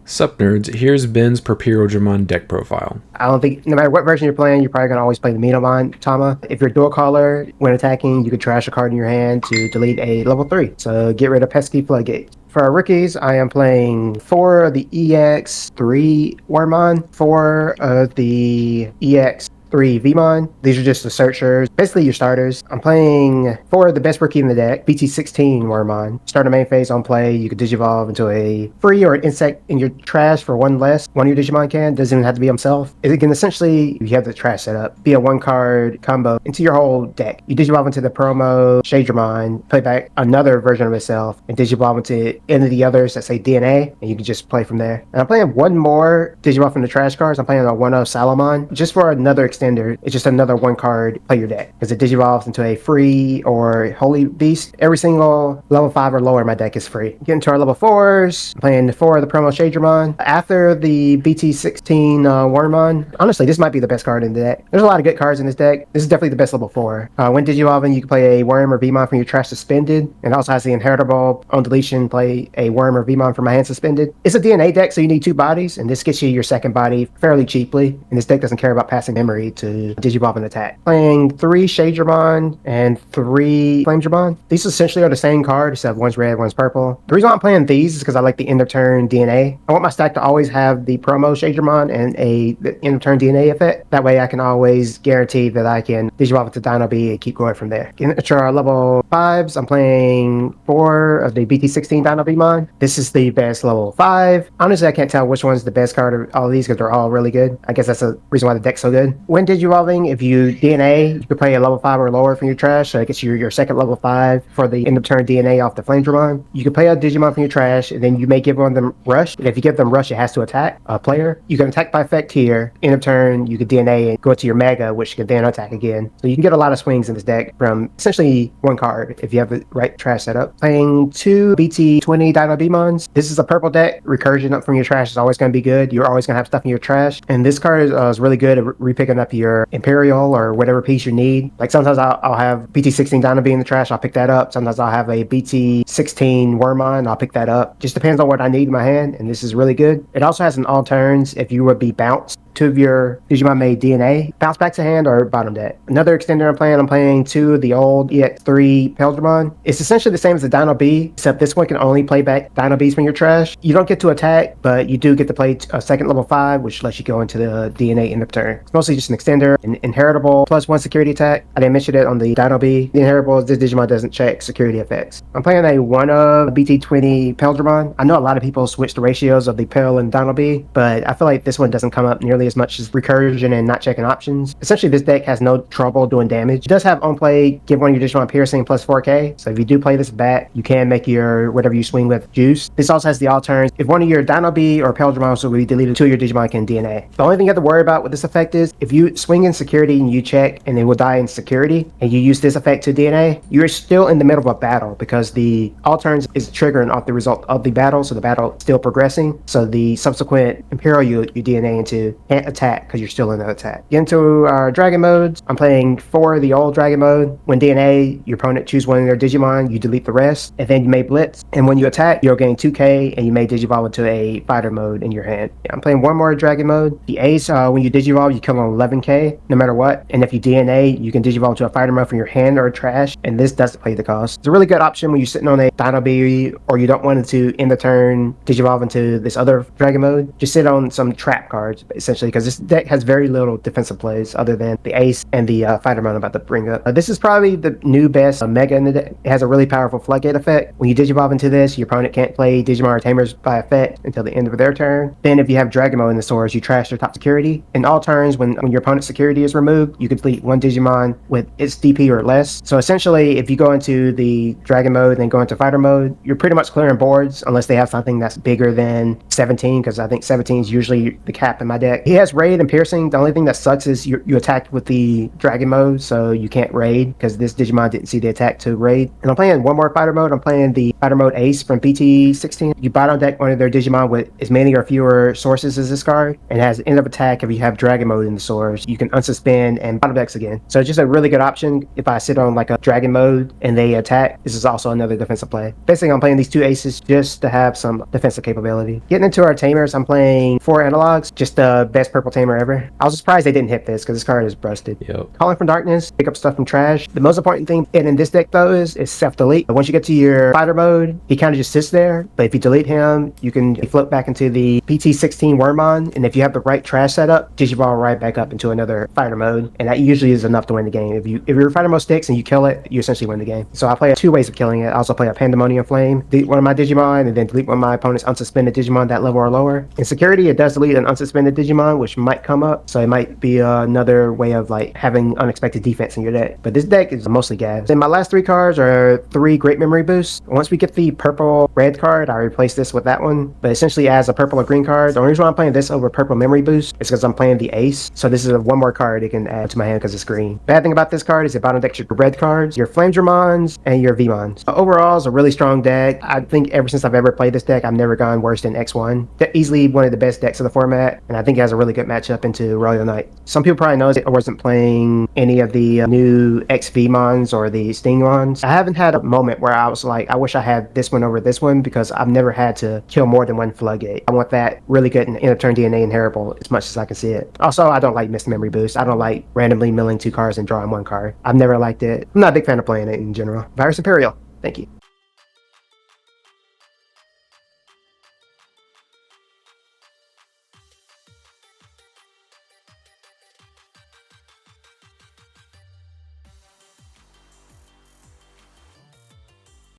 Sup nerds, here's Ben's Purperialdramon deck profile. I don't think, no matter what version you're playing, you're probably going to always play the Digimon Tama. If you're dual color, when attacking, you could trash a card in your hand to delete a level 3. So get rid of pesky floodgate. For our rookies, I am playing 4 of the EX3 Wormmon, 4 of the EX3 Vmon. These are just the searchers, basically your starters. I'm playing 4 of the best rookie in the deck, BT21 Wormmon. Starter main phase on play, you could Digivolve into a free or an insect in your trash for 1 less. One of your Digimon can, doesn't even have to be himself. It can essentially, if you have the trash set up, be a 1-card combo into your whole deck. You Digivolve into the promo Shadramon, play back another version of itself, and Digivolve into any of the others that say DNA, and you can just play from there. And I'm playing 1 more Digivolve from the trash cards. I'm playing a 1-of Salamon, just for another extender. It's just another 1-card play your deck, because it Digivolves into a free or holy beast. Every single level 5 or lower in my deck is free. Getting to our level 4s, I'm playing 4 of the promo Shadramon. After the BT16 Wormmon, honestly, this might be the best card in the deck. There's a lot of good cards in this deck. This is definitely the best level 4. When Digivolving, you can play a Worm or Vmon from your trash suspended, and also has the Inheritable on deletion, play a Worm or Vmon from my hand suspended. It's a DNA deck, so you need 2 bodies, and this gets you your second body fairly cheaply, and this deck doesn't care about passing memory to Digivolve and attack. Playing 3 Shadramon and 3 Flamedramon. These essentially are the same card, except one's red, one's purple. The reason why I'm playing these is because I like the end of turn DNA. I want my stack to always have the promo Shadramon and the end of turn DNA effect. That way I can always guarantee that I can Digivolve into Dino B and keep going from there. Getting to our level 5s, I'm playing 4 of the BT16 Dino Bmon. This is the best level 5. Honestly, I can't tell which one's the best card of all of these because they're all really good. I guess that's the reason why the deck's so good. When Digivolving, if you DNA, you can play a level 5 or lower from your trash, so it gets you your second level 5 for the end of turn DNA off the Flamedramon. You can play a Digimon from your trash, and then you may give one of them Rush. And if you give them Rush, it has to attack a player. You can attack by effect here. End of turn, you can DNA and go to your Mega, which can then attack again. So you can get a lot of swings in this deck from essentially 1 card if you have the right trash setup. Playing 2 BT20 Dino Bmons. This is a purple deck. Recursion up from your trash is always going to be good. You're always going to have stuff in your trash. And this card is really good at repicking up your Imperial or whatever piece you need. Like sometimes I'll have BT16 Dino B in the trash, I'll pick that up. Sometimes I'll have a BT16 Wormmon, I'll pick that up. Just depends on what I need in my hand, and this is really good. It also has an all turns if you would be bounced. 2 of your Digimon made DNA, bounce back to hand or bottom deck. Another extender I'm playing 2 of the old EX3 Imperialdramon. It's essentially the same as the Dino B, except this one can only play back Dino Bs from your trash. You don't get to attack, but you do get to play a second level 5, which lets you go into the DNA end of turn. It's mostly just an extender, an inheritable plus 1 security attack. I didn't mention it on the Dino B. The inheritable, this Digimon doesn't check security effects. I'm playing a 1 of BT20 Imperialdramon. I know a lot of people switch the ratios of the Imperial and Dino B, but I feel like this one doesn't come up nearly as much as recursion and not checking options. Essentially, this deck has no trouble doing damage. It does have on play, give one of your Digimon piercing plus 4k. So if you do play this back, you can make your whatever you swing with juice. This also has the all turns. If one of your Dino B or Imperialdramon will be deleted, 2 of your Digimon can DNA. The only thing you have to worry about with this effect is if you swing in security and you check and they will die in security and you use this effect to DNA, you're still in the middle of a battle because the all turns is triggering off the result of the battle, so the battle is still progressing. So the subsequent Imperial you DNA into can't attack because you're still in the attack. Get into our Dragon modes. I'm playing 4 of the old Dragon mode. When DNA, your opponent choose one of their Digimon, you delete the rest, and then you may Blitz. And when you attack, you'll gain 2k, and you may Digivolve into a fighter mode in your hand. Yeah, I'm playing 1 more Dragon mode. The Ace, when you Digivolve, you kill on 11k, no matter what. And if you DNA, you can Digivolve to a fighter mode from your hand or trash, and this doesn't play the cost. It's a really good option when you're sitting on a Dino B, or you don't want to end the turn, Digivolve into this other Dragon mode. Just sit on some trap cards, essentially, because this deck has very little defensive plays other than the Ace and the fighter mode I'm about to bring up. This is probably the new best Mega in the deck. It has a really powerful floodgate effect. When you Digivolve into this, your opponent can't play Digimon or Tamers by effect until the end of their turn. Then if you have Dragon mode in the source, you trash their top security. In all turns, when your opponent's security is removed, you can delete 1 Digimon with its DP or less. So essentially, if you go into the Dragon mode and then go into fighter mode, you're pretty much clearing boards unless they have something that's bigger than 17, because I think 17 is usually the cap in my deck. He has raid and piercing. The only thing that sucks is you attack with the dragon mode, so you can't raid because this Digimon didn't see the attack to raid. And I'm playing one more fighter mode. I'm playing the fighter mode Ace from BT21. You bottom deck one of their Digimon with as many or fewer sources as this card, and has end of attack if you have dragon mode in the source. You can unsuspend and bottom decks again. So it's just a really good option if I sit on like a dragon mode and they attack. This is also another defensive play. Basically, I'm playing these two aces just to have some defensive capability. Getting into our Tamers, I'm playing 4 analogs, just the best purple Tamer ever. I was surprised they didn't hit this because this card is busted. Yep. Calling from Darkness, pick up stuff from trash. The most important thing in this deck though is self-delete. Once you get to your fighter mode, he kind of just sits there, but if you delete him, you can float back into the BT16 Wormmon, and if you have the right trash setup, Digivolve right back up into another fighter mode, and that usually is enough to win the game. If your fighter mode sticks and you kill it, you essentially win the game. So I play 2 ways of killing it. I also play a Pandemonium Flame, delete one of my Digimon, and then delete one of my opponent's unsuspended Digimon that level or lower. In security, it does delete an unsuspended Digimon, which might come up, so it might be another way of like having unexpected defense in your deck. But this deck is mostly gas. Then my last 3 cards are 3 Great Memory Boosts. Once we get the purple red card, I replace this with that one. But essentially as a purple or green card, the only reason why I'm playing this over purple memory boost is because I'm playing the ace. So this is one more card it can add to my hand because it's green. Bad thing about this card is it bottom decks your red cards, your Flamedramons, and your Vmons. So overall, it's a really strong deck. I think ever since I've ever played this deck, I've never gone worse than X1. They're easily one of the best decks of the format, and I think it has a really good matchup into Royal Knight. Some people probably know I wasn't playing any of the new X Vmons or the Stingmons. I haven't had a moment where I was like, I wish I had this one over this one because I've never had to kill more than one Floodgate. I want that really good end of turn DNA inheritable as much as I can see it. Also, I don't like missed memory boost. I don't like randomly milling 2 cards and drawing 1 card. I've never liked it. I'm not a big fan of playing it in general. Virus Imperial. Thank you.